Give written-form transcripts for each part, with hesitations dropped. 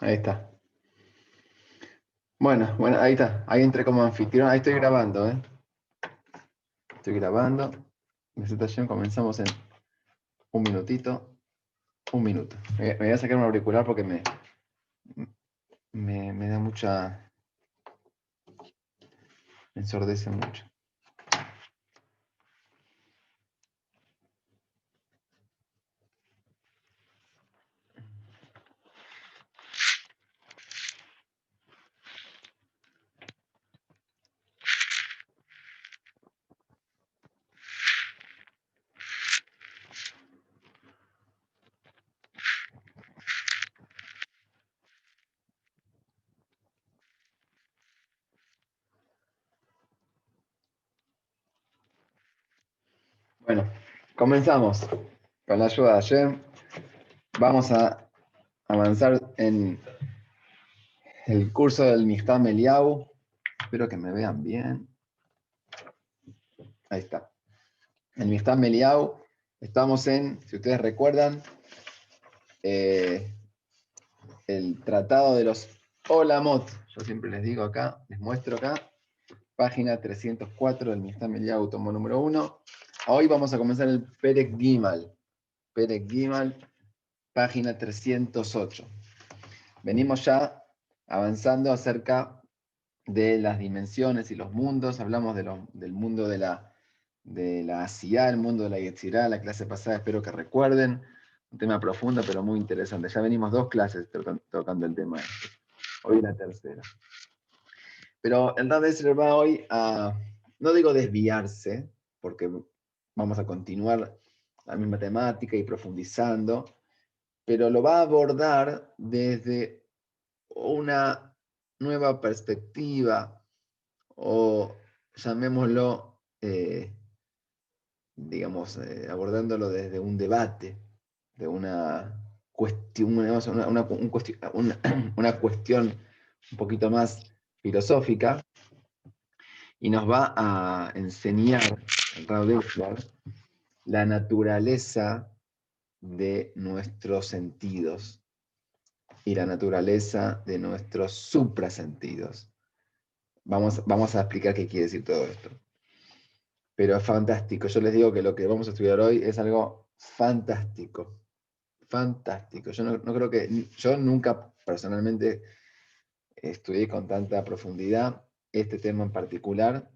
Ahí está. Bueno, ahí está. Ahí entré como anfitrión. Ahí estoy grabando, ¿eh? Estoy grabando. Presentación, comenzamos en un minutito. Un minuto. Me voy a sacar un auricular porque me da mucha. Me ensordece mucho. Bueno, comenzamos. Con la ayuda de Hashem, vamos a avanzar en el curso del Mihtam Eliyahu. Espero que me vean bien. Ahí está. El Mihtam Eliyahu. Estamos en, si ustedes recuerdan, eh, el tratado de los Olamot. Yo siempre les digo acá, les muestro acá, página 304 del Mihtam Eliyahu, tomo número 1. Hoy vamos a comenzar el Perek Gimal. Perek Gimal, página 308. Venimos ya avanzando acerca de las dimensiones y los mundos. Hablamos del mundo de la Asiyá, el mundo de la Yetzirá, la clase pasada, espero que recuerden. Un tema profundo, pero muy interesante. Ya venimos 2 clases tocando el tema. Hoy la tercera. Pero el Rab Esler va hoy a, no digo desviarse, porque vamos a continuar la misma temática y profundizando, pero lo va a abordar desde una nueva perspectiva, o llamémoslo, digamos, abordándolo desde un debate, de una cuestión, una cuestión un poquito más filosófica, y nos va a enseñar Rav Dessler la naturaleza de nuestros sentidos y la naturaleza de nuestros suprasentidos. Vamos a explicar qué quiere decir todo esto. Pero es fantástico. Yo les digo que lo que vamos a estudiar hoy es algo fantástico. Fantástico. Yo no creo que. Yo nunca personalmente estudié con tanta profundidad este tema en particular.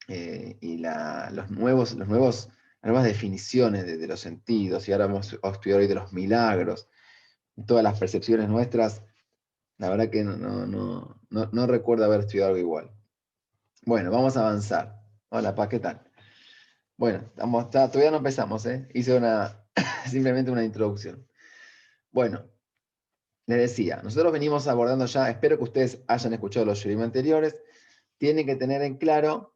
Y las nuevas definiciones de los sentidos. Y ahora vamos a estudiar hoy de los milagros. Todas las percepciones nuestras. La verdad que no recuerdo haber estudiado algo igual. Bueno, vamos a avanzar. Hola, Paz, ¿qué tal? Bueno, todavía no empezamos, ¿eh? Hice simplemente una introducción. Bueno, les decía, nosotros venimos abordando ya, espero que ustedes hayan escuchado los shirim anteriores, tienen que tener en claro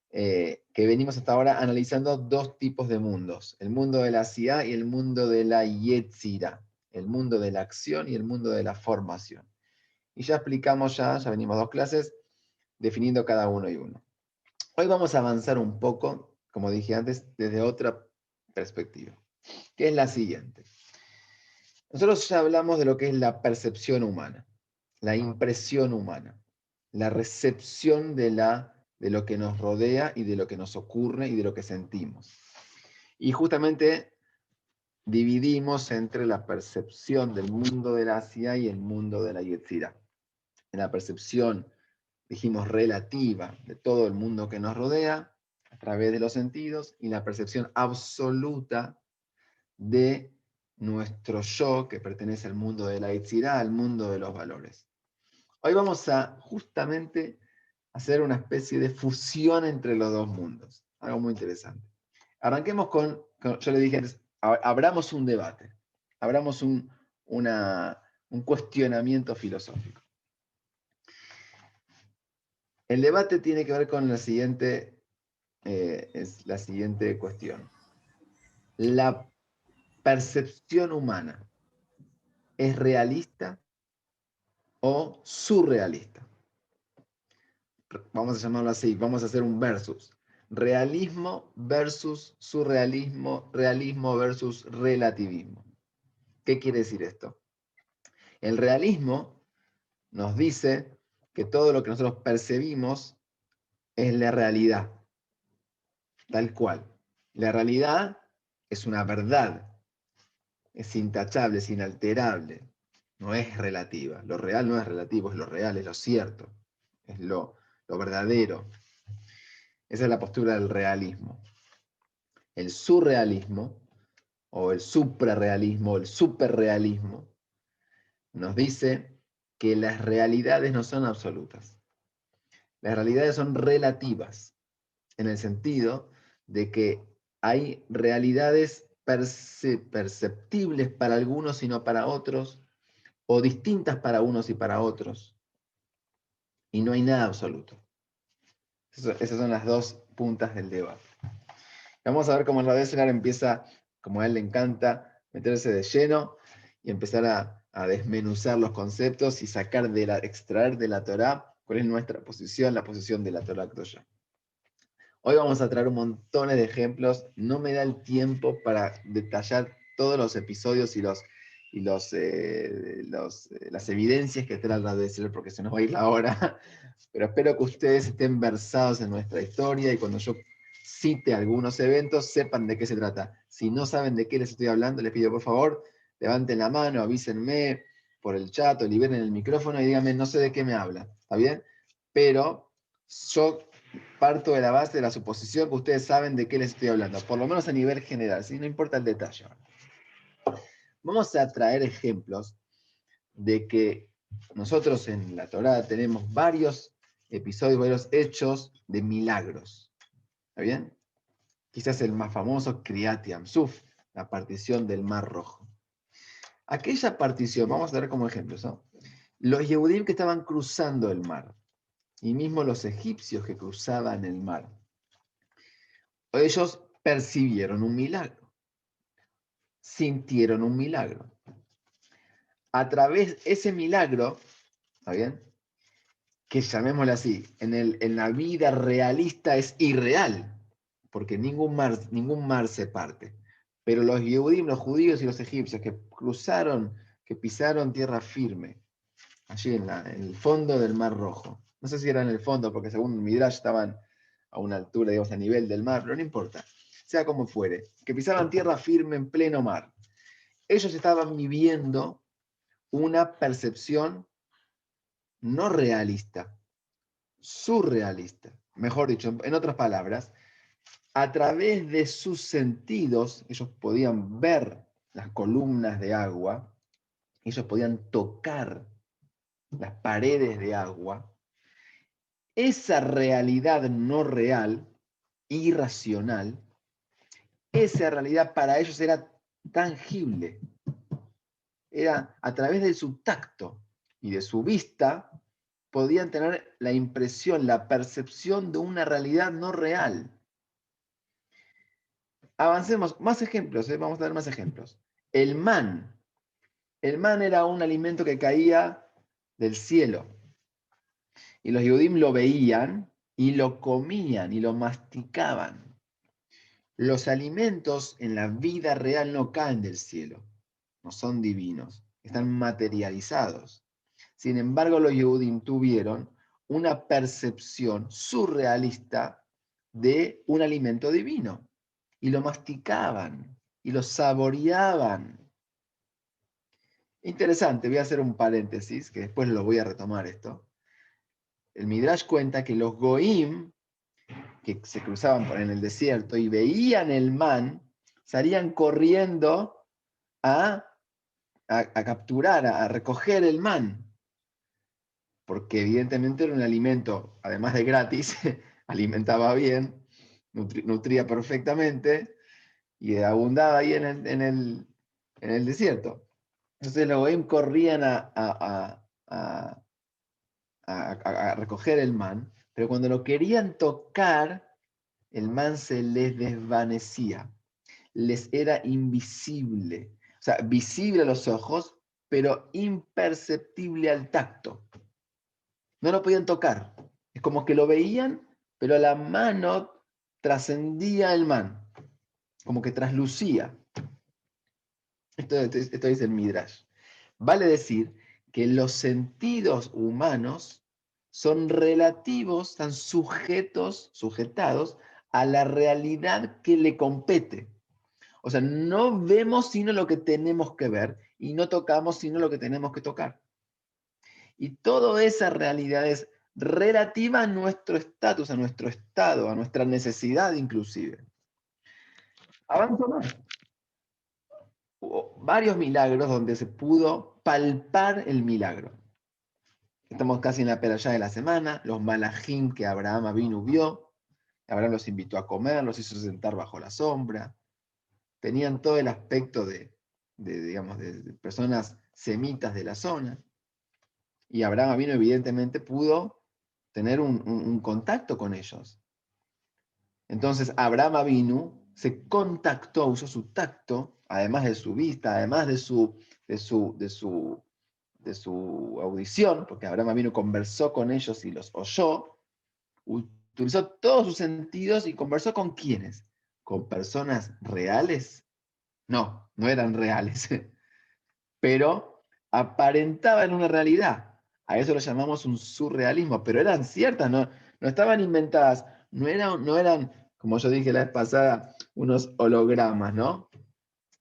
que venimos hasta ahora analizando 2 tipos de mundos, el mundo de la Asiyá y el mundo de la Yetzirá, el mundo de la acción y el mundo de la formación. Y ya explicamos, ya venimos 2 clases definiendo cada uno y uno. Hoy vamos a avanzar un poco, como dije antes, desde otra perspectiva, que es la siguiente. Nosotros ya hablamos de lo que es la percepción humana, la impresión humana, la recepción de lo que nos rodea y de lo que nos ocurre y de lo que sentimos. Y justamente dividimos entre la percepción del mundo de la Asia y el mundo de la Yetzirah. En la percepción, dijimos, relativa de todo el mundo que nos rodea, a través de los sentidos, y la percepción absoluta de nuestro yo, que pertenece al mundo de la Yetzirah, al mundo de los valores. Hoy vamos a justamente hacer una especie de fusión entre los 2 mundos. Algo muy interesante. Arranquemos yo le dije antes, abramos un debate, abramos un cuestionamiento filosófico. El debate tiene que ver con es la siguiente cuestión. ¿La percepción humana es realista o surrealista? Vamos a llamarlo así, vamos a hacer un versus. Realismo versus surrealismo, realismo versus relativismo. ¿Qué quiere decir esto? El realismo nos dice que todo lo que nosotros percibimos es la realidad, tal cual. La realidad es una verdad, es intachable, es inalterable, no es relativa. Lo real no es relativo, es lo real, es lo cierto, es lo verdadero. Esa es la postura del realismo. El surrealismo, o el suprarrealismo, o el superrealismo, nos dice que las realidades no son absolutas. Las realidades son relativas, en el sentido de que hay realidades perceptibles para algunos y no para otros, o distintas para unos y para otros, y no hay nada absoluto. Esas son las dos puntas del debate. Vamos a ver cómo el Rabbi Esler empieza, como a él le encanta, meterse de lleno y empezar a desmenuzar los conceptos y extraer de la Torá cuál es nuestra posición, la posición de la Torá Kedoshá. Hoy vamos a traer un montón de ejemplos. No me da el tiempo para detallar todos los episodios y las evidencias que trae el Rabbi Esler, porque se nos va a ir la hora. Pero espero que ustedes estén versados en nuestra historia y cuando yo cite algunos eventos, sepan de qué se trata. Si no saben de qué les estoy hablando, les pido por favor, levanten la mano, avísenme por el chat o liberen el micrófono y díganme, no sé de qué me habla, ¿está bien? Pero yo parto de la base de la suposición que ustedes saben de qué les estoy hablando, por lo menos a nivel general, ¿sí? No importa el detalle. Vamos a traer ejemplos de que nosotros en la Torá tenemos varios episodios, varios hechos de milagros. ¿Está bien? Quizás el más famoso, Kriyat Yamsuf, la partición del Mar Rojo. Aquella partición, vamos a ver como ejemplos, ¿no? Los Yehudim que estaban cruzando el mar, y mismo los egipcios que cruzaban el mar, ellos percibieron un milagro, sintieron un milagro. A través de ese milagro, ¿está bien? Que llamémosle así, en la vida realista es irreal, porque ningún mar se parte. Pero los Yehudim, los judíos y los egipcios que cruzaron, que pisaron tierra firme, allí en el fondo del Mar Rojo. No sé si era en el fondo, porque según Midrash estaban a una altura, digamos, a nivel del mar, pero no importa. Sea como fuere, que pisaban tierra firme en pleno mar. Ellos estaban viviendo una percepción no realista, surrealista. Mejor dicho, en otras palabras, a través de sus sentidos, ellos podían ver las columnas de agua, ellos podían tocar las paredes de agua. Esa realidad no real, irracional, esa realidad para ellos era tangible. Era a través de su tacto y de su vista, podían tener la impresión, la percepción de una realidad no real. Avancemos, más ejemplos, vamos a dar más ejemplos. El man. El man era un alimento que caía del cielo. Y los Yehudim lo veían y lo comían y lo masticaban. Los alimentos en la vida real no caen del cielo, no son divinos, están materializados. Sin embargo, los Yehudim tuvieron una percepción surrealista de un alimento divino y lo masticaban y lo saboreaban. Interesante, voy a hacer un paréntesis, que después lo voy a retomar esto. El Midrash cuenta que los Goim, que se cruzaban en el desierto y veían el man, salían corriendo a capturar, a recoger el man, porque evidentemente era un alimento, además de gratis, alimentaba bien, nutría perfectamente y abundaba ahí en el desierto. Entonces los Goim corrían a recoger el man, pero cuando lo querían tocar, el man se les desvanecía, les era invisible, o sea, visible a los ojos, pero imperceptible al tacto. No lo podían tocar, es como que lo veían, pero la mano trascendía el man, como que traslucía. Esto dice el Midrash. Vale decir que los sentidos humanos son relativos, están sujetados a la realidad que le compete. O sea, no vemos sino lo que tenemos que ver y no tocamos sino lo que tenemos que tocar. Y toda esa realidad es relativa a nuestro estatus, a nuestro estado, a nuestra necesidad inclusive. Avanzo más. Hubo varios milagros donde se pudo palpar el milagro. Estamos casi en la peralla de la semana, los malajim que Abraham vio, Abraham los invitó a comer, los hizo sentar bajo la sombra, tenían todo el aspecto digamos, de personas semitas de la zona, y Abraham evidentemente pudo tener un contacto con ellos. Entonces Abraham se contactó, usó su tacto, además de su vista, además de su audición, porque Abraham conversó con ellos y los oyó, utilizó todos sus sentidos y conversó con ¿quiénes? ¿Con personas reales? No, no eran reales, pero aparentaban una realidad. A eso lo llamamos un surrealismo, pero eran ciertas, no estaban inventadas, no eran, como yo dije la vez pasada, unos hologramas, ¿no?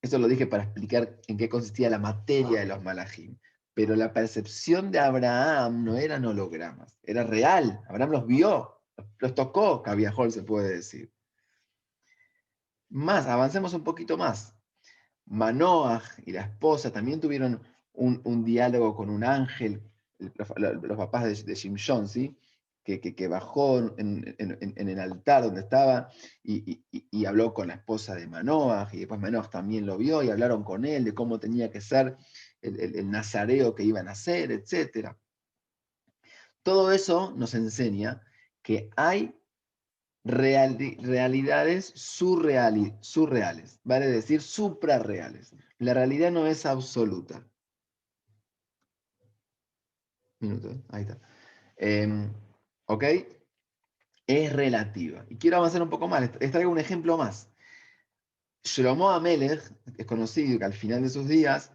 Eso lo dije para explicar en qué consistía la materia de los malajim. Pero la percepción de Abraham no eran hologramas, era real. Abraham los vio, los tocó, Cabiajol se puede decir. Más, avancemos un poquito más. Manoah y la esposa también tuvieron un diálogo con un ángel, los papás de Shimshon, ¿sí? Que bajó en el altar donde estaba y habló con la esposa de Manoah, y después Manoah también lo vio y hablaron con él de cómo tenía que ser el nazareo que iban a hacer, etc. Todo eso nos enseña que hay realidades surreales, vale decir suprarreales. La realidad no es absoluta. Minuto, ahí está. ¿Ok? Es relativa. Y quiero avanzar un poco más. Les traigo un ejemplo más. Shlomo Amelech, es conocido que al final de sus días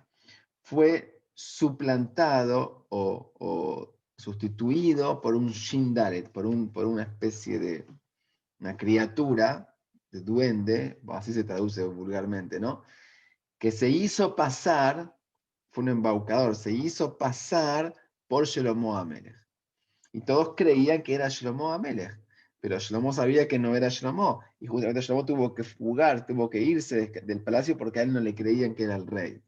fue suplantado o sustituido por un Shindaret, por una especie de una criatura de duende, así se traduce vulgarmente, ¿no? Que se hizo pasar, fue un embaucador, se hizo pasar por Shlomo Amelech. Y todos creían que era Shlomo Amelech, pero Shlomo sabía que no era Shlomo, y justamente Shlomo tuvo que fugar, tuvo que irse del palacio porque a él no le creían que era el rey.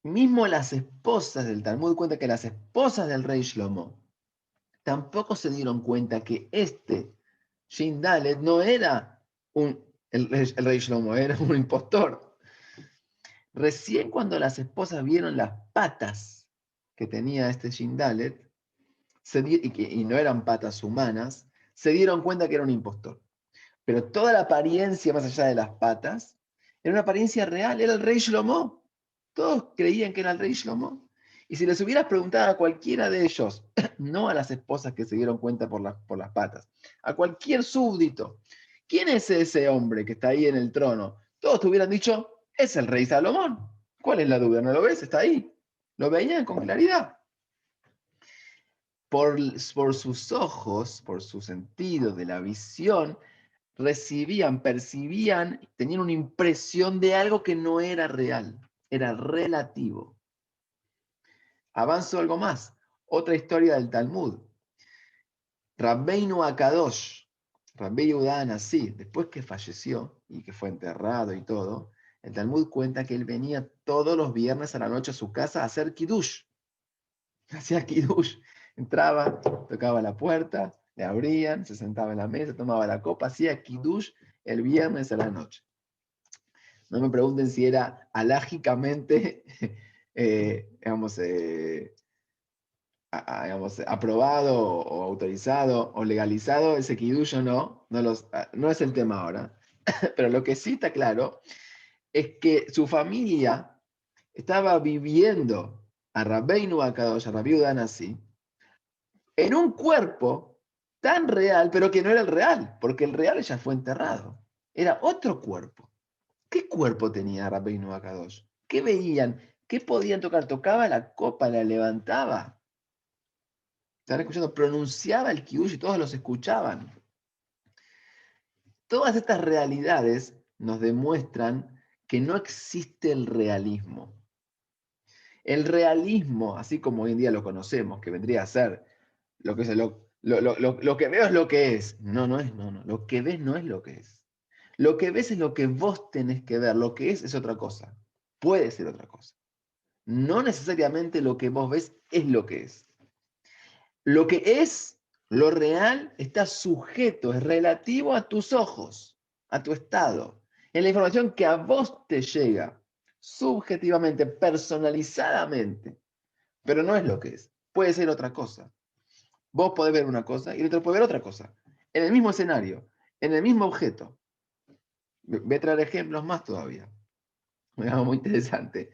Mismo las esposas del Talmud cuenta que las esposas del rey Shlomo tampoco se dieron cuenta que Shindalet no era el rey Shlomo, era un impostor. Recién cuando las esposas vieron las patas que tenía este Shindalet, y no eran patas humanas, se dieron cuenta que era un impostor. Pero toda la apariencia más allá de las patas era una apariencia real, era el rey Shlomo. Todos creían que era el rey Shlomo. Y si les hubieras preguntado a cualquiera de ellos, no a las esposas que se dieron cuenta por las patas, a cualquier súbdito, ¿quién es ese hombre que está ahí en el trono? Todos te hubieran dicho, es el rey Salomón. ¿Cuál es la duda? ¿No lo ves? Está ahí. Lo veían con claridad. Por sus ojos, por su sentido de la visión, recibían, percibían, tenían una impresión de algo que no era real, era relativo. Avanzo algo más. Otra historia del Talmud. Rabbeinu Akadosh, Rabbi Yehuda Anasí, después que falleció y que fue enterrado y todo, el Talmud cuenta que él venía todos los viernes a la noche a su casa a hacer kiddush. Hacía kiddush. Entraba, tocaba la puerta, le abrían, se sentaba en la mesa, tomaba la copa, hacía kiddush el viernes a la noche. No me pregunten si era alágicamente digamos, aprobado o autorizado o legalizado ese kiddush o no, no es el tema ahora. Pero lo que sí está claro es que su familia estaba viviendo a Rabbeinu Akadosh, a Rabbi Yehuda Anasí, en un cuerpo tan real, pero que no era el real, porque el real ya fue enterrado. Era otro cuerpo. ¿Qué cuerpo tenía Rabbeinu Akadosh? ¿Qué veían? ¿Qué podían tocar? Tocaba la copa, la levantaba. Estaban escuchando, pronunciaba el kiddush y todos los escuchaban. Todas estas realidades nos demuestran que no existe el realismo. El realismo, así como hoy en día lo conocemos, que vendría a ser lo que, lo que veo es lo que es. No, no es, no. Lo que ves no es lo que es. Lo que ves es lo que vos tenés que ver. Lo que es otra cosa. Puede ser otra cosa. No necesariamente lo que vos ves es lo que es. Lo que es, lo real, está sujeto, es relativo a tus ojos, a tu estado. En la información que a vos te llega, subjetivamente, personalizadamente, pero no es lo que es. Puede ser otra cosa. Vos podés ver una cosa y el otro puede ver otra cosa. En el mismo escenario, en el mismo objeto. Voy a traer ejemplos más todavía. Algo muy interesante.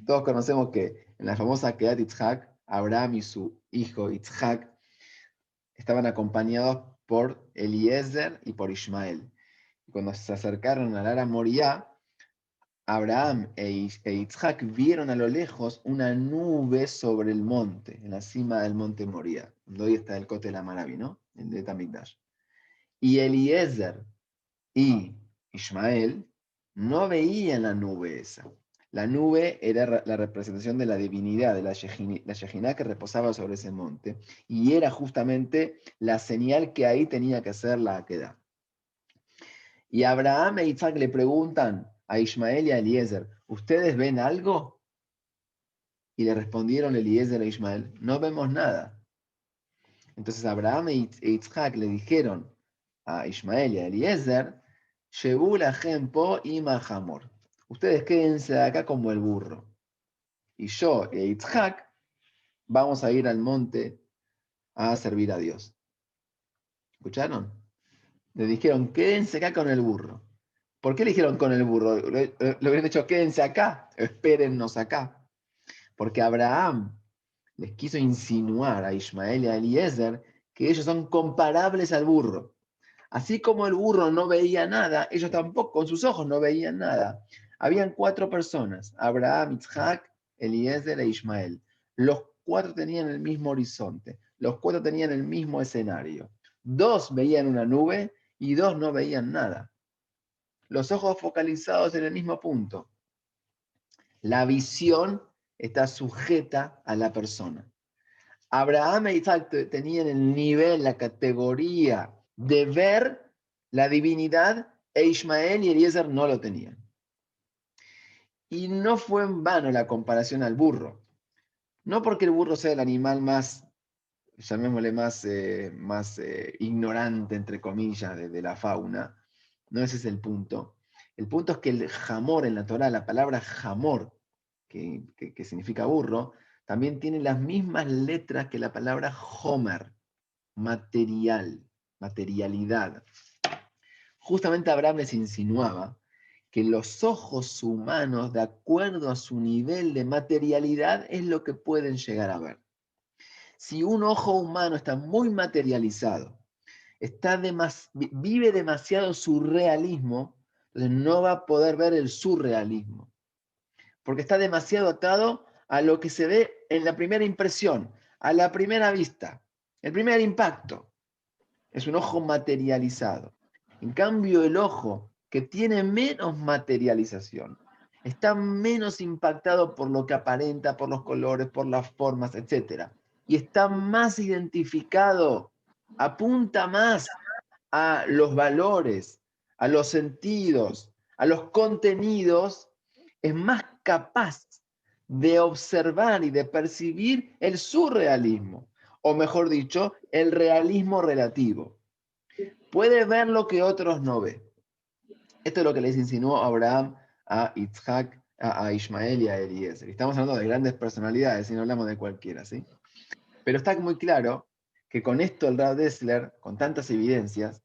Todos conocemos que en la famosa Kedat Yitzhak, Abraham y su hijo Yitzhak estaban acompañados por Eliezer y por Ismael. Y cuando se acercaron al Ara Moriah, Abraham e Yitzhak vieron a lo lejos una nube sobre el monte, en la cima del monte Moriah, donde hoy está el Kotel Amaravi, ¿no? El de Tamikdash. Y Eliezer y Ismael no veían la nube esa. La nube era la representación de la divinidad, de la Shejinah que reposaba sobre ese monte, y era justamente la señal que ahí tenía que ser la Akedah. Y Abraham e Isaac le preguntan a Ismael y a Eliezer, ¿ustedes ven algo? Y le respondieron Eliezer e Ismael, no vemos nada. Entonces Abraham e Isaac le dijeron a Ismael y a Eliezer, Shebu lahem po ima hamor. Ustedes quédense de acá como el burro. Y yo e Isaac vamos a ir al monte a servir a Dios. ¿Escucharon? Le dijeron, quédense acá con el burro. ¿Por qué le dijeron con el burro? Le hubieran dicho, quédense acá, espérennos acá. Porque Abraham les quiso insinuar a Ismael y a Eliezer que ellos son comparables al burro. Así como el burro no veía nada, ellos tampoco con sus ojos no veían nada. Habían 4 personas, Abraham, Isaac, Eliezer e Ismael. Los 4 tenían el mismo horizonte, los 4 tenían el mismo escenario. 2 veían una nube y 2 no veían nada. Los ojos focalizados en el mismo punto. La visión está sujeta a la persona. Abraham e Isaac tenían el nivel, la categoría de ver la divinidad, e Ismael y Eliezer no lo tenían. Y no fue en vano la comparación al burro. No porque el burro sea el animal más, llamémosle más ignorante, entre comillas, de la fauna. No ese es el punto. El punto es que el jamor en la Torá, la palabra jamor, que significa burro, también tiene las mismas letras que la palabra homer, material, materialidad. Justamente Abraham les insinuaba que los ojos humanos, de acuerdo a su nivel de materialidad, es lo que pueden llegar a ver. Si un ojo humano está muy materializado, vive demasiado surrealismo, entonces no va a poder ver el surrealismo, porque está demasiado atado a lo que se ve en la primera impresión, a la primera vista, el primer impacto. Es un ojo materializado. En cambio, el ojo que tiene menos materialización está menos impactado por lo que aparenta, por los colores, por las formas, etc. Y está más identificado, apunta más a los valores, a los sentidos, a los contenidos, es más capaz de observar y de percibir el surrealismo, o mejor dicho, el realismo relativo. Puede ver lo que otros no ven. Esto es lo que les insinuó Abraham a Isaac, a Ismael y a Eliezer. Estamos hablando de grandes personalidades, y no hablamos de cualquiera, ¿sí? Pero está muy claro que con esto el Rav Dessler, con tantas evidencias,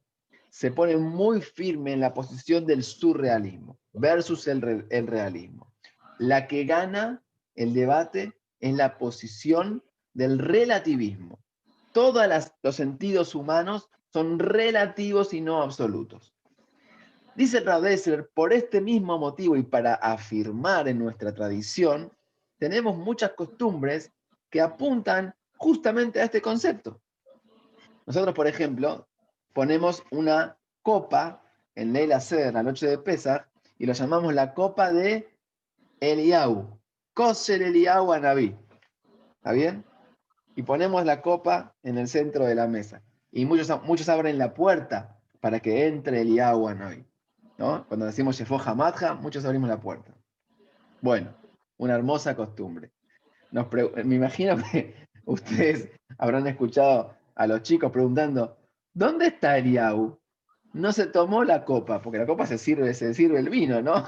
se pone muy firme en la posición del surrealismo versus el realismo. La que gana el debate es la posición del relativismo. Todos los sentidos humanos son relativos y no absolutos. Dice el Rav Dessler, por este mismo motivo y para afirmar en nuestra tradición, tenemos muchas costumbres que apuntan justamente a este concepto. Nosotros, por ejemplo, ponemos una copa en Leila Seder, la noche de Pesach, y lo llamamos la copa de Eliyahu, Kosher Eliyahu Anabí. ¿Está bien? Y ponemos la copa en el centro de la mesa. Y muchos abren la puerta para que entre Eliyahu Anabí, ¿no? Cuando decimos Shefo Hamadja, muchos abrimos la puerta. Bueno, una hermosa costumbre. Me imagino que ustedes habrán escuchado a los chicos preguntando, ¿dónde está Eliyahu? No se tomó la copa, porque la copa se sirve el vino, ¿no?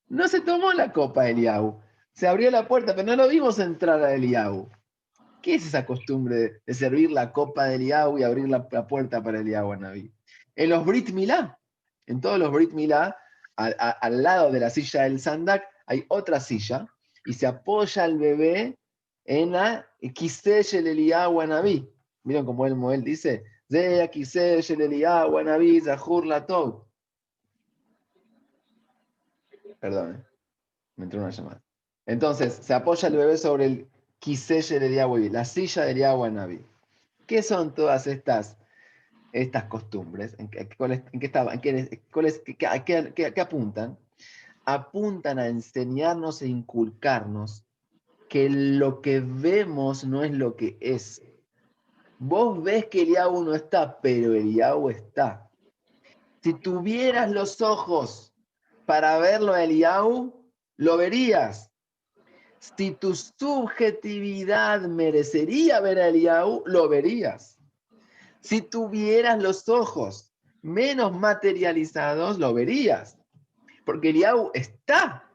No se tomó la copa Eliyahu. Se abrió la puerta, pero no lo vimos entrar a Eliyahu. ¿Qué es esa costumbre de servir la copa de Eliyahu y abrir la puerta para Eliyahu Anabí? En los Brit Milá, en todos los Brit Milá, al lado de la silla del Sandak, hay otra silla y se apoya el bebé en la Kiseh Shel Eliyahu Anabí. ¿Vieron cómo el Moel dice? Zea Kiseh Shel Eliyahu Anabí Zahur Latov. Perdón, me entró una llamada. Entonces, se apoya el bebé sobre el Kiseh Shel Eliyahu Anabí, la silla de Eliyahu Anabí. ¿Qué son todas estas costumbres? ¿En qué estaban? ¿Qué apuntan? Apuntan a enseñarnos e inculcarnos que lo que vemos no es lo que es. Vos ves que Eliyahu no está, pero Eliyahu está. Si tuvieras los ojos para verlo a Eliyahu, lo verías. Si tu subjetividad merecería ver a Eliyahu, lo verías. Si tuvieras los ojos menos materializados, lo verías. Porque Eliyahu está,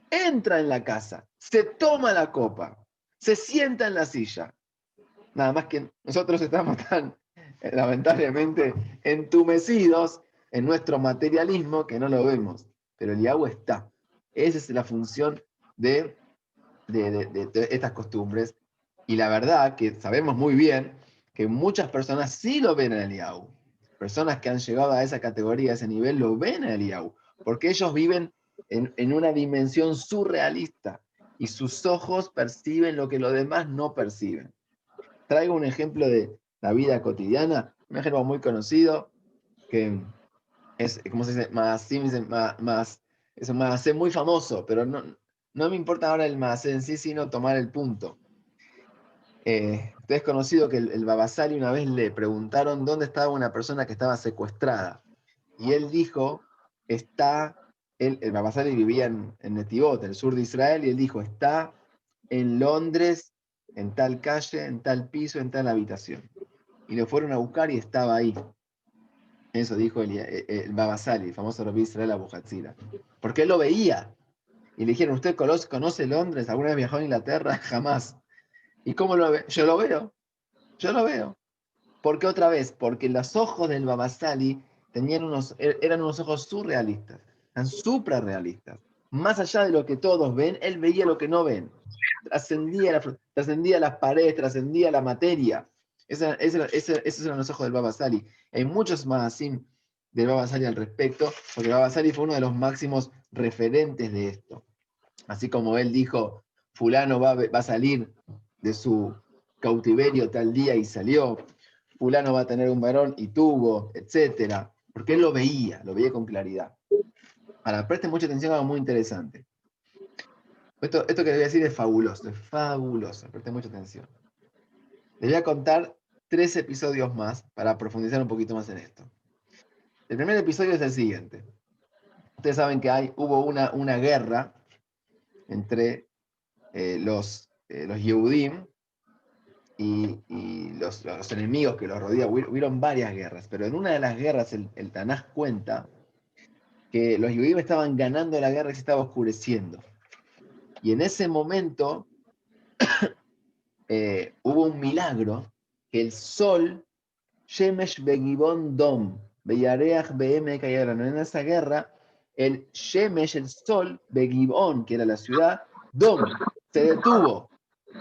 entra en la casa, se toma la copa, se sienta en la silla. Nada más que nosotros estamos tan, lamentablemente, entumecidos en nuestro materialismo que no lo vemos. Pero Eliyahu está. Esa es la función de estas costumbres. Y la verdad que sabemos muy bien que muchas personas sí lo ven en Eliyahu. Personas que han llegado a esa categoría, a ese nivel, lo ven en Eliyahu. Porque ellos viven en una dimensión surrealista. Y sus ojos perciben lo que los demás no perciben. Traigo un ejemplo de la vida cotidiana, un ejemplo muy conocido, que es, ¿cómo se dice? Es un maasé muy famoso, pero no me importa ahora el maasé en sí, sino tomar el punto. Es conocido que el Baba Sali una vez le preguntaron dónde estaba una persona que estaba secuestrada. Y él dijo, el Baba Sali vivía en Netivot, en el sur de Israel, y él dijo, está en Londres, en tal calle, en tal piso, en tal habitación. Y lo fueron a buscar y estaba ahí. Eso dijo el Baba Sali, el famoso Rabbi Israel Abu Hatzira. Porque él lo veía. Y le dijeron, ¿usted conoce Londres? ¿Alguna vez viajó a Inglaterra? Jamás. ¿Y cómo lo ve? Yo lo veo. Yo lo veo. ¿Por qué otra vez? Porque los ojos del Baba Sali eran unos ojos surrealistas, eran suprarrealistas. Más allá de lo que todos ven, él veía lo que no ven. Trascendía las paredes, trascendía la materia. Esos eran los ojos del Baba Sali. Hay muchos más del Baba Sali al respecto, porque el Baba Sali fue uno de los máximos referentes de esto. Así como él dijo, fulano va a salir de su cautiverio tal día y salió, fulano va a tener un varón y tuvo, etc. Porque él lo veía con claridad. Ahora, presten mucha atención a algo muy interesante. Esto que les voy a decir es fabuloso, presten mucha atención. Les voy a contar 3 episodios más para profundizar un poquito más en esto. El primer episodio es el siguiente. Ustedes saben que hubo una guerra entre los Yehudim y los enemigos que los rodeaban. Hubieron varias guerras, pero en una de las guerras el Tanaj cuenta que los Yehudim estaban ganando la guerra y se estaba oscureciendo. Y en ese momento hubo un milagro que el sol, Shemesh Begibon Dom, Beyareach Be'emek Ayaron, en esa guerra, el Shemesh, el sol, Begibon, que era la ciudad, Dom, se detuvo.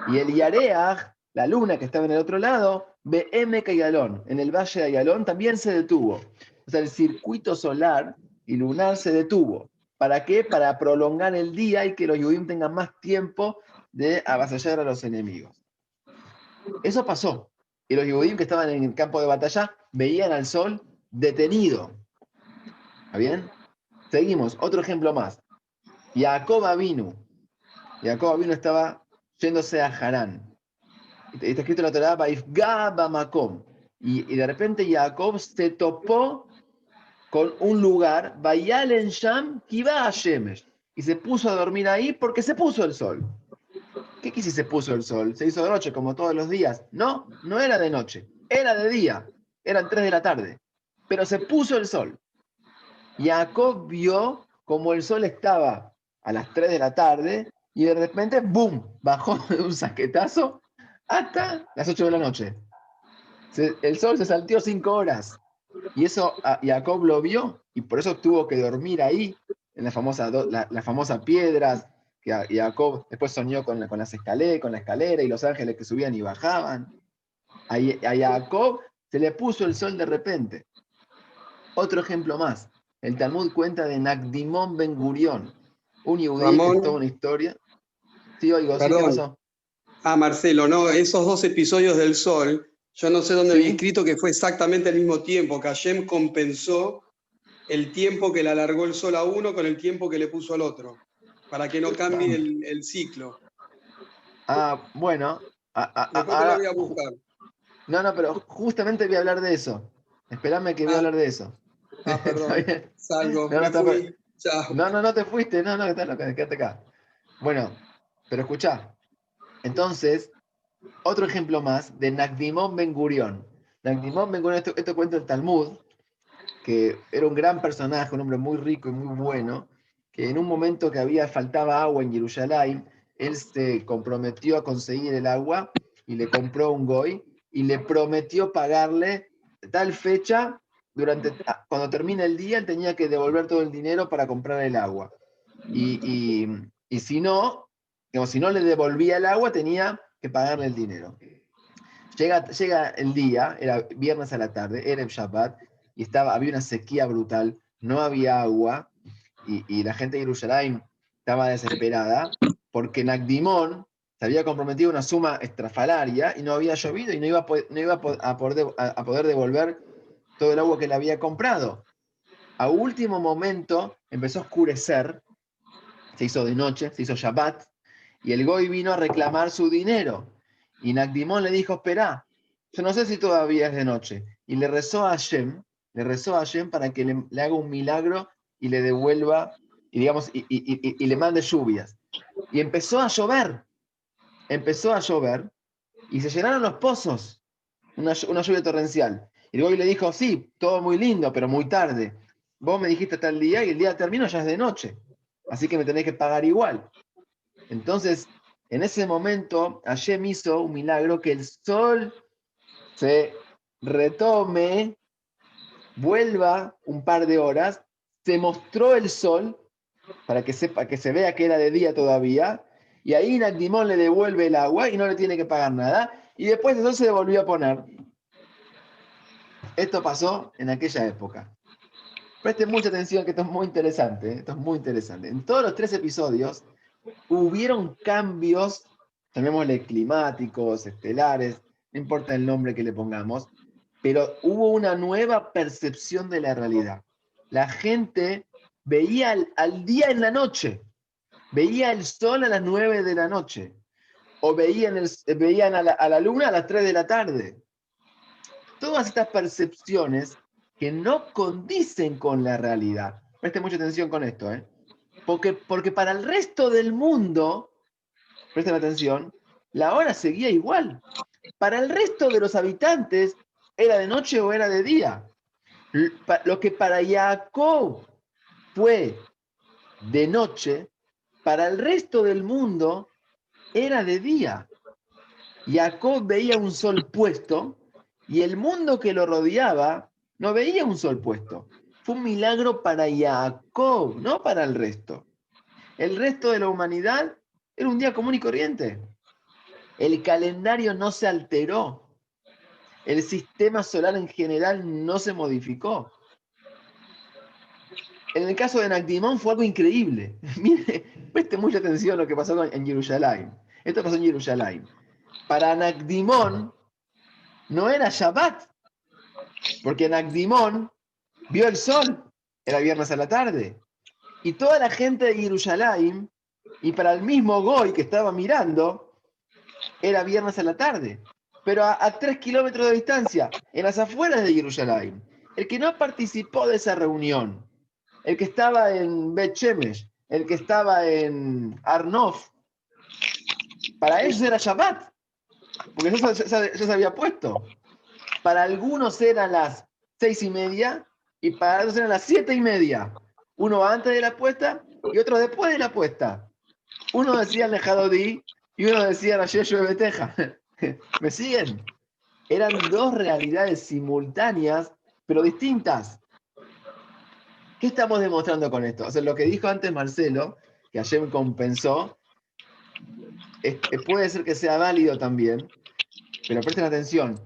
Y el Yareach, la luna que estaba en el otro lado, Be'emek Ayalon, en el valle de Ayalon, también se detuvo. O sea, el circuito solar y lunar se detuvo. ¿Para qué? Para prolongar el día y que los Yehudim tengan más tiempo de avasallar a los enemigos. Eso pasó. Y los Yehudim que estaban en el campo de batalla veían al sol detenido. ¿Está bien? Seguimos, otro ejemplo más. Jacob Avinu. Jacob Avinu estaba yéndose a Harán. Está escrito en la Torá, Vaifga Bamakom. Y de repente Jacob se topó con un lugar, Vayal en Sham, Kiva Hashemesh. Y se puso a dormir ahí porque se puso el sol. ¿Qué quiere se puso el sol? Se hizo de noche como todos los días. No, no era de noche, era de día. Eran 3 de la tarde. Pero se puso el sol. Jacob vio como el sol estaba a las 3 de la tarde y de repente, ¡boom!, bajó de un saquetazo hasta las 8 de la noche. El sol se salteó 5 horas. Y eso Jacob lo vio y por eso tuvo que dormir ahí, en las famosas piedras, que Jacob después soñó con la escalera y los ángeles que subían y bajaban. A Jacob se le puso el sol de repente. Otro ejemplo más. El Talmud cuenta de Nagdimón Ben Gurión, un yudí que es toda Ramón, una historia. Sí, oigo, sí, ¿qué perdón. pasó? Marcelo, no, esos 2 episodios del sol, yo no sé dónde había Sí. escrito que fue exactamente al mismo tiempo, que Hashem compensó el tiempo que le alargó el sol a uno con el tiempo que le puso al otro, para que no cambie el ciclo. Bueno, Después te lo ahora, voy a buscar. no, pero justamente voy a hablar de eso. Espérame que voy a Ah, hablar de eso. ¿Está perdón, bien? salgo, No, me fui, chao. no te fuiste, no, estás loca, quédate acá. Bueno, pero escuchá. Entonces, otro ejemplo más de Nagdimón Ben Gurión. Nagdimón Ben Gurión, esto cuenta el Talmud, que era un gran personaje, un hombre muy rico y muy bueno, que en un momento que faltaba agua en Jerusalén, él se comprometió a conseguir el agua y le compró un goy y le prometió pagarle tal fecha, cuando termine el día, él tenía que devolver todo el dinero para comprar el agua. Y si no, digamos, si no le devolvía el agua, tenía que pagarle el dinero. Llega el día, era viernes a la tarde, era el Shabbat, y había una sequía brutal, no había agua, y la gente de Jerusalén estaba desesperada, porque Nagdimón se había comprometido una suma estrafalaria y no había llovido y no iba a poder devolver todo el agua que le había comprado. A último momento empezó a oscurecer, se hizo de noche, se hizo Shabbat, y el Goy vino a reclamar su dinero. Y Nagdimón le dijo, esperá, yo no sé si todavía es de noche. Y le rezó a Hashem para que le haga un milagro y le devuelva, y, digamos, y le mande lluvias. Y empezó a llover, y se llenaron los pozos, una lluvia torrencial. Y el Goy le dijo, sí, todo muy lindo, pero muy tarde. Vos me dijiste tal día y el día terminó, ya es de noche. Así que me tenés que pagar igual. Entonces, en ese momento, Hashem hizo un milagro que el sol se retome, vuelva un par de horas, se mostró el sol para que se vea que era de día todavía, y ahí Nagdimón le devuelve el agua y no le tiene que pagar nada, y después el sol se volvió a poner. Esto pasó en aquella época. Presten mucha atención que esto es muy interesante, esto es muy interesante. En todos los 3 episodios hubieron cambios, llamémosle climáticos, estelares, no importa el nombre que le pongamos, pero hubo una nueva percepción de la realidad. La gente veía al día en la noche, veía el sol a las 9 de la noche, o veían a la luna a las 3 de la tarde. Todas estas percepciones que no condicen con la realidad. Presten mucha atención con esto, ¿eh? Porque para el resto del mundo, presten atención, la hora seguía igual. Para el resto de los habitantes, era de noche o era de día. Lo que para Jacob fue de noche, para el resto del mundo era de día. Jacob veía un sol puesto y el mundo que lo rodeaba no veía un sol puesto. Fue un milagro para Jacob, no para el resto. El resto de la humanidad era un día común y corriente. El calendario no se alteró. El sistema solar en general no se modificó. En el caso de Nagdimón fue algo increíble. Mire, preste mucha atención a lo que pasó en Jerusalén. Esto pasó en Jerusalén. Para Nagdimón no era Shabbat, porque Nagdimón vio el sol, era viernes a la tarde. Y toda la gente de Jerusalén, y para el mismo Goy que estaba mirando, era viernes a la tarde. Pero a 3 kilómetros de distancia, en las afueras de Jerusalén. El que no participó de esa reunión, el que estaba en Bet Shemesh, el que estaba en Arnof, para ellos era Shabbat, porque ya se había puesto. Para algunos eran las 6:30 y para otros eran las 7:30. Uno antes de la puesta y otro después de la puesta. Uno decía Lejadodí y uno decía Rayesho de Beteja. ¿Me siguen? Eran dos realidades simultáneas, pero distintas. ¿Qué estamos demostrando con esto? O sea, lo que dijo antes Marcelo, que Hashem compensó, puede ser que sea válido también, pero presten atención.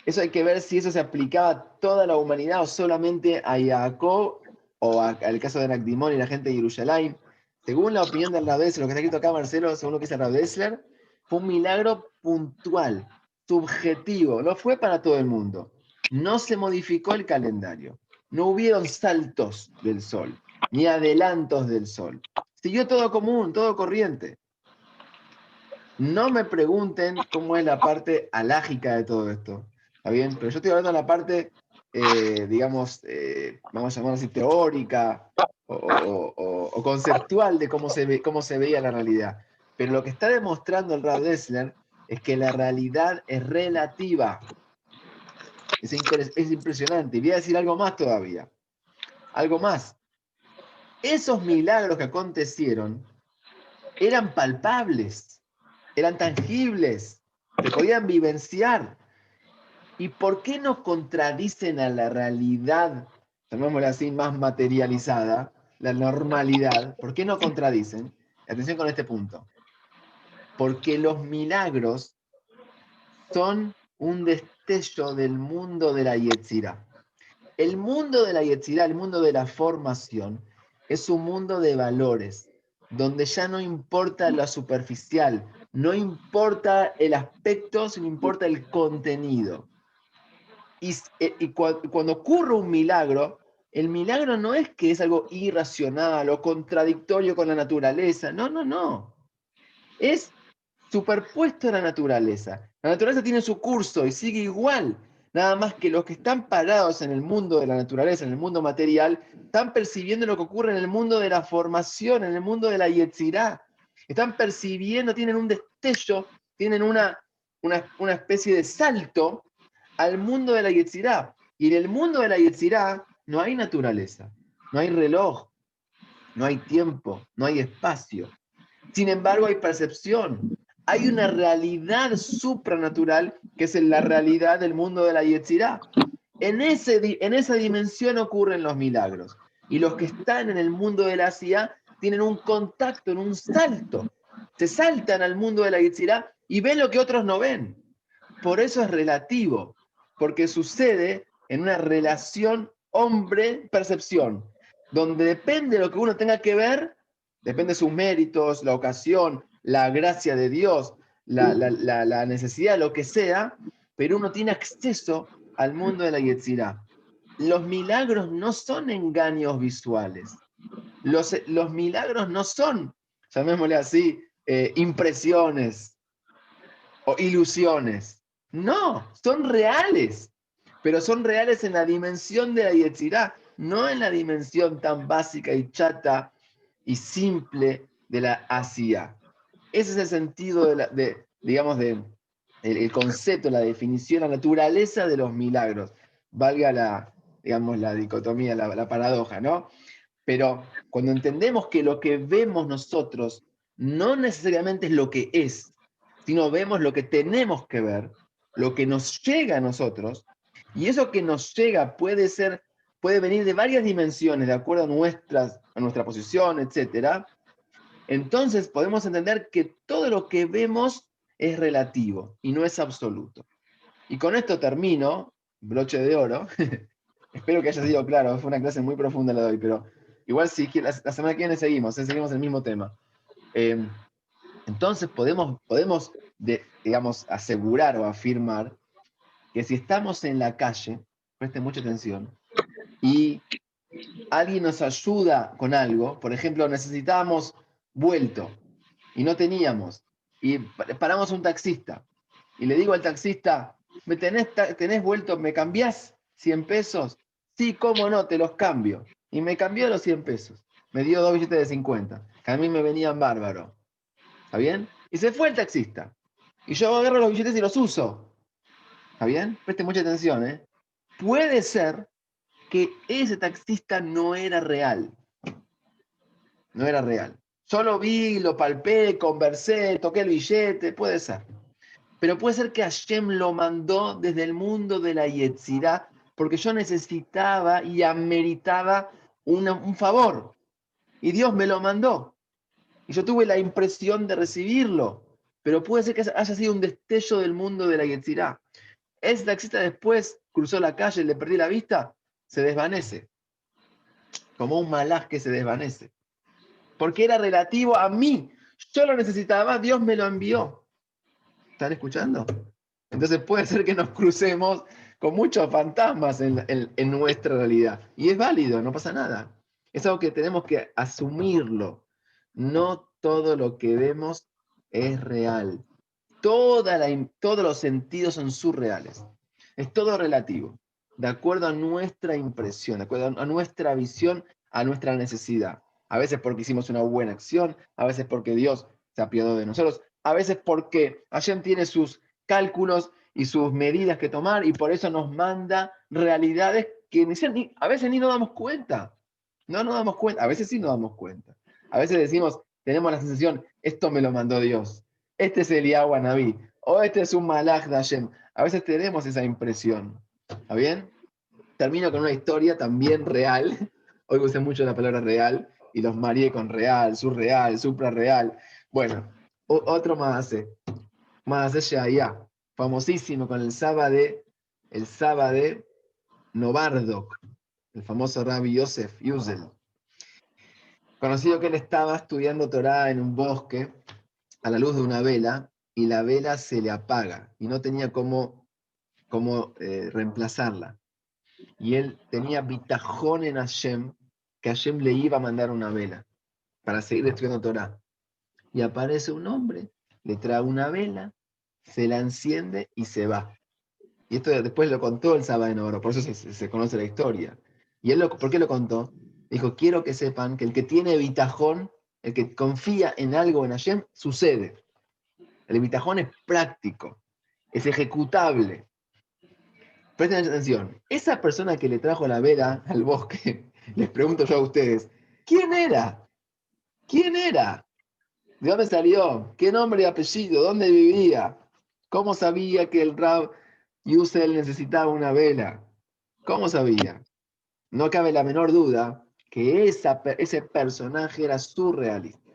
Eso hay que ver si eso se aplicaba a toda la humanidad o solamente a Jacob o al caso de Nagdimón y la gente de Jerusalén. Según la opinión del Rav Dessler, lo que está escrito acá, Marcelo, según lo que dice el Rav Dessler, fue un milagro puntual, subjetivo, no fue para todo el mundo. No se modificó el calendario, no hubieron saltos del sol, ni adelantos del sol. Siguió todo común, todo corriente. No me pregunten cómo es la parte alágica de todo esto, ¿está bien? Pero yo estoy hablando de la parte, digamos, vamos a llamarla así, teórica o conceptual de cómo se veía la realidad. Pero lo que está demostrando el Rav Dessler es que la realidad es relativa. Es impresionante. Y voy a decir algo más todavía. Algo más. Esos milagros que acontecieron eran palpables, eran tangibles, se podían vivenciar. ¿Y por qué no contradicen a la realidad, llamémosla así, más materializada, la normalidad? ¿Por qué no contradicen? Atención con este punto. Porque los milagros son un destello del mundo de la Yetzirá. El mundo de la Yetzirá, el mundo de la formación, es un mundo de valores, donde ya no importa lo superficial, no importa el aspecto, sino importa el contenido. Y cuando ocurre un milagro, el milagro no es que es algo irracional o contradictorio con la naturaleza, no, no, no. Es superpuesto a la naturaleza. La naturaleza tiene su curso y sigue igual. Nada más que los que están parados en el mundo de la naturaleza, en el mundo material, están percibiendo lo que ocurre en el mundo de la formación, en el mundo de la yetzirá. Están percibiendo, tienen un destello, tienen una especie de salto al mundo de la yetzirá. Y en el mundo de la yetzirá no hay naturaleza, no hay reloj, no hay tiempo, no hay espacio. Sin embargo, hay percepción. Hay una realidad supranatural que es la realidad del mundo de la Yetzirá. En esa dimensión ocurren los milagros. Y los que están en el mundo de la Asiyá tienen un contacto, en un salto. Se saltan al mundo de la Yetzirá y ven lo que otros no ven. Por eso es relativo, porque sucede en una relación hombre-percepción, donde depende de lo que uno tenga que ver, depende de sus méritos, la ocasión, la gracia de Dios, la necesidad, lo que sea, pero uno tiene acceso al mundo de la Yetzirá. Los milagros no son engaños visuales. Los milagros no son, llamémosle así, impresiones o ilusiones. No, son reales, pero son reales en la dimensión de la Yetzirá, no en la dimensión tan básica y chata y simple de la Asiyá. Ese es el sentido digamos, el concepto, la definición, la naturaleza de los milagros. Valga digamos, la dicotomía, la paradoja, ¿no? Pero cuando entendemos que lo que vemos nosotros no necesariamente es lo que es, sino vemos lo que tenemos que ver, lo que nos llega a nosotros, y eso que nos llega puede venir de varias dimensiones, de acuerdo a nuestra posición, etc. Entonces podemos entender que todo lo que vemos es relativo y no es absoluto. Y con esto termino, broche de oro. Espero que haya sido claro, fue una clase muy profunda la de hoy, pero igual sí, la semana que viene seguimos el mismo tema. Entonces podemos digamos, asegurar o afirmar que si estamos en la calle, presten mucha atención, y alguien nos ayuda con algo, por ejemplo, necesitábamos vuelto y no teníamos, y paramos a un taxista, y le digo al taxista, ¿tenés vuelto? ¿Me cambiás 100 pesos? Sí, cómo no, te los cambio. Y me cambió los 100 pesos. Me dio 2 billetes de 50, que a mí me venían bárbaro. ¿Está bien? Y se fue el taxista. Y yo agarro los billetes y los uso. ¿Está bien? Preste mucha atención, ¿eh? Puede ser que ese taxista no era real. No era real. Solo vi, lo palpé, conversé, toqué el billete, puede ser. Pero puede ser que Hashem lo mandó desde el mundo de la Yetzirá, porque yo necesitaba y ameritaba un favor. Y Dios me lo mandó. Y yo tuve la impresión de recibirlo. Pero puede ser que haya sido un destello del mundo de la Yetzirá. Ese taxista después cruzó la calle, le perdí la vista, se desvanece. Como un malaj que se desvanece. Porque era relativo a mí. Yo lo necesitaba, Dios me lo envió. ¿Están escuchando? Entonces puede ser que nos crucemos con muchos fantasmas en nuestra realidad. Y es válido, no pasa nada. Es algo que tenemos que asumirlo. No todo lo que vemos es real. Todos los sentidos son surreales. Es todo relativo. De acuerdo a nuestra impresión, de acuerdo a nuestra visión, a nuestra necesidad. A veces porque hicimos una buena acción, a veces porque Dios se apiadó de nosotros, a veces porque Hashem tiene sus cálculos y sus medidas que tomar y por eso nos manda realidades que a veces ni nos damos cuenta. No nos damos cuenta, a veces sí nos damos cuenta. A veces decimos, tenemos la sensación, esto me lo mandó Dios, este es Eliyahu Anabí, o este es un malaj de Hashem. A veces tenemos esa impresión. ¿Está bien? Termino con una historia también real. Hoy usé mucho la palabra real y los mareé con real, surreal, suprarreal. Bueno, otro más allá, famosísimo con el sábado Novardok, el famoso Rabbi Yosef Yuzel. Conocido que él estaba estudiando Torá en un bosque a la luz de una vela y la vela se le apaga y no tenía cómo reemplazarla. Y él tenía bitajón en Hashem, que Hashem le iba a mandar una vela para seguir estudiando Torá. Y aparece un hombre, le trae una vela, se la enciende y se va. Y esto después lo contó el Saba de Novaro, por eso se conoce la historia. Y él, ¿por qué lo contó? Dijo, quiero que sepan que el que tiene bitajón, el que confía en algo en Hashem, sucede. El bitajón es práctico, es ejecutable. Presten atención, esa persona que le trajo la vela al bosque, les pregunto yo a ustedes, ¿quién era? ¿Quién era? ¿De dónde salió? ¿Qué nombre y apellido? ¿Dónde vivía? ¿Cómo sabía que el Rab Yusel necesitaba una vela? ¿Cómo sabía? No cabe la menor duda que ese personaje era surrealista.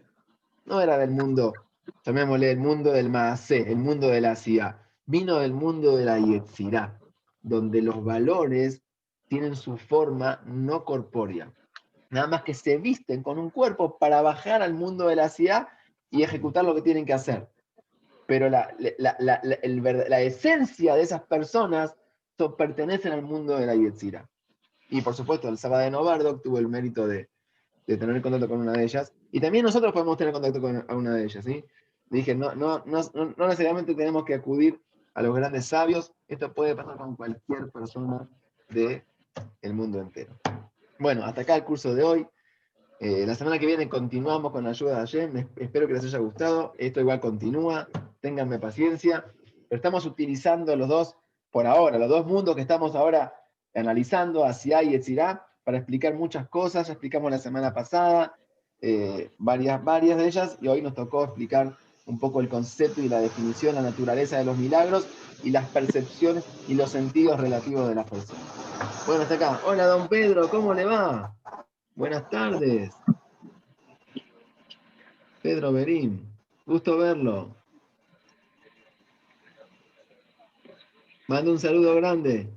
No era del mundo, llamémosle el mundo del Maasé, el mundo de la Sia. Vino del mundo de la Yetzirá, donde los valores tienen su forma no corpórea. Nada más que se visten con un cuerpo para bajar al mundo de la Sia y ejecutar lo que tienen que hacer. Pero la esencia de esas personas pertenecen al mundo de la Yetzirá. Y por supuesto, el Saba de Novardok tuvo el mérito de tener contacto con una de ellas. Y también nosotros podemos tener contacto con una de ellas, ¿sí? Dije, no necesariamente tenemos que acudir a los grandes sabios. Esto puede pasar con cualquier persona del mundo entero. Bueno, hasta acá el curso de hoy. La semana que viene continuamos con la ayuda de Hashem. Espero que les haya gustado. Esto igual continúa. Ténganme paciencia. Pero estamos utilizando los dos, por ahora, los dos mundos que estamos ahora analizando, Asiá y Yetzirá, para explicar muchas cosas. Ya explicamos la semana pasada varias de ellas, y hoy nos tocó explicar un poco el concepto y la definición, la naturaleza de los milagros y las percepciones y los sentidos relativos de las personas. Bueno, hasta acá. Hola, don Pedro, ¿cómo le va? Buenas tardes. Pedro Berín, gusto verlo. Mando un saludo grande.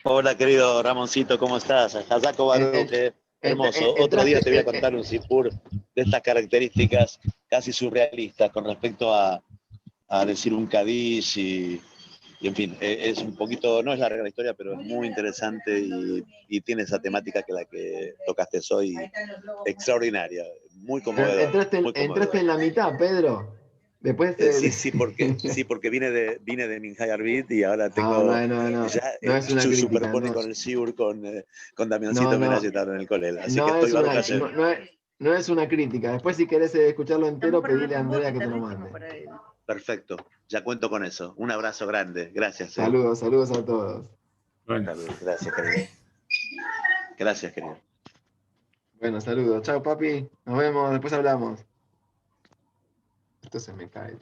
Hola, querido Ramoncito, ¿cómo estás? Hazako En, en, Baruch. Hermoso. Otro día te voy a contar un sipur de estas características casi surrealistas con respecto a decir un Kadish y en fin, es un poquito, no es larga la historia, pero es muy interesante y tiene esa temática que la que tocaste hoy, extraordinaria, muy conmovedor. Entraste en la mitad, Pedro. Después Sí, porque vine de Minhaj Arbit y ahora tengo. No es una Se crítica. superpone No. con el Siur, con Damiancito Menage en el cole. Así que estoy Baruch Hashem. No es una crítica. Después, si querés escucharlo entero, pedile a Andrea que te lo mande. Perfecto, ya cuento con eso. Un abrazo grande. Gracias. Saludos a todos. Bueno. Saludos. Gracias, querido. Gracias, querido. Bueno, saludos. Chao, papi. Nos vemos. Después hablamos. Esto se me cae.